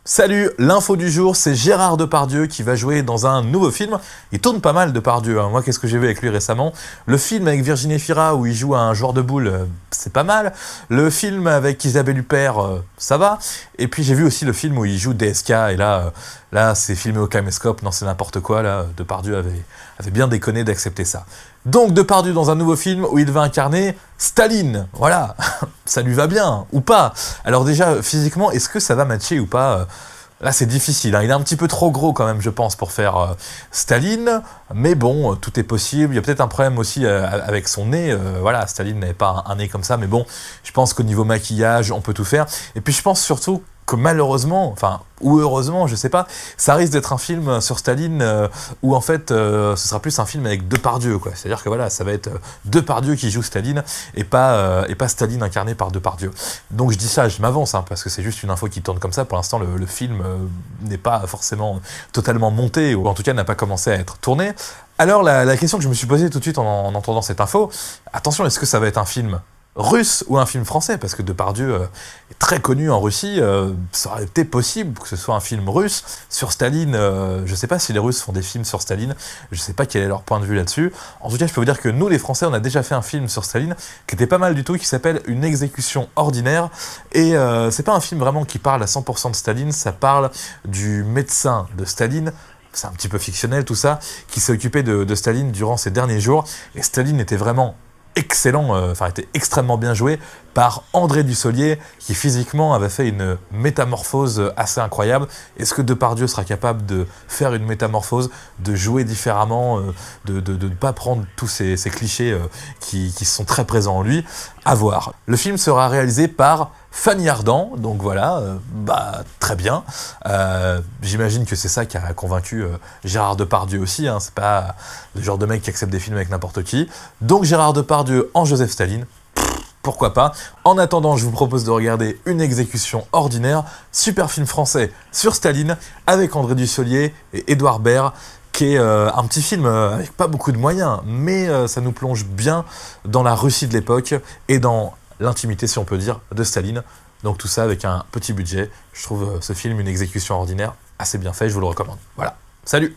Salut, l'info du jour, c'est Gérard Depardieu qui va jouer dans un nouveau film. Il tourne pas mal Depardieu, hein. Moi qu'est-ce que j'ai vu avec lui récemment? Le film avec Virginie Fira où il joue un joueur de boules, c'est pas mal. Le film avec Isabelle Huppert, ça va. Et puis j'ai vu aussi le film où il joue DSK et là c'est filmé au caméscope, non c'est n'importe quoi, là Depardieu avait bien déconné d'accepter ça. Donc Depardieu dans un nouveau film où il va incarner Staline, voilà, ça lui va bien, ou pas. Alors déjà, physiquement, est-ce que ça va matcher ou pas? Là c'est difficile, hein. Il est un petit peu trop gros quand même, je pense, pour faire Staline, mais bon, tout est possible. Il y a peut-être un problème aussi avec son nez, voilà, Staline n'avait pas un nez comme ça, mais bon, je pense qu'au niveau maquillage, on peut tout faire. Et puis je pense surtout que malheureusement, enfin, ou heureusement, je sais pas, ça risque d'être un film sur Staline où en fait, ce sera plus un film avec Depardieu, quoi. C'est-à-dire que voilà, ça va être Depardieu qui joue Staline et pas Staline incarné par Depardieu. Donc je dis ça, je m'avance, hein, parce que c'est juste une info qui tourne comme ça. Pour l'instant, le film n'est pas forcément totalement monté, ou en tout cas n'a pas commencé à être tourné. Alors la question que je me suis posée tout de suite en entendant cette info, attention, est-ce que ça va être un film russe ou un film français, parce que Depardieu est très connu en Russie, ça aurait été possible que ce soit un film russe sur Staline. Je sais pas si les Russes font des films sur Staline, je sais pas quel est leur point de vue là-dessus. En tout cas, je peux vous dire que nous, les Français, on a déjà fait un film sur Staline qui était pas mal du tout, qui s'appelle Une exécution ordinaire, et c'est pas un film vraiment qui parle à 100% de Staline, ça parle du médecin de Staline. C'est un petit peu fictionnel tout ça, qui s'est occupé de Staline durant ses derniers jours, et Staline était vraiment excellent, enfin était extrêmement bien joué par André Dussolier, qui physiquement avait fait une métamorphose assez incroyable. Est-ce que Depardieu sera capable de faire une métamorphose, de jouer différemment, de ne pas prendre tous ces clichés qui sont très présents en lui? À voir. Le film sera réalisé par Fanny Ardant, donc voilà, très bien. J'imagine que c'est ça qui a convaincu Gérard Depardieu aussi, hein. C'est pas le genre de mec qui accepte des films avec n'importe qui. Donc Gérard Depardieu en Joseph Staline, pourquoi pas. En attendant, je vous propose de regarder Une exécution ordinaire, super film français sur Staline, avec André Dussolier et Édouard Baird, qui est un petit film avec pas beaucoup de moyens, mais ça nous plonge bien dans la Russie de l'époque et dans l'intimité, si on peut dire, de Staline. Donc tout ça avec un petit budget. Je trouve ce film, Une exécution ordinaire, assez bien fait, je vous le recommande. Voilà, salut!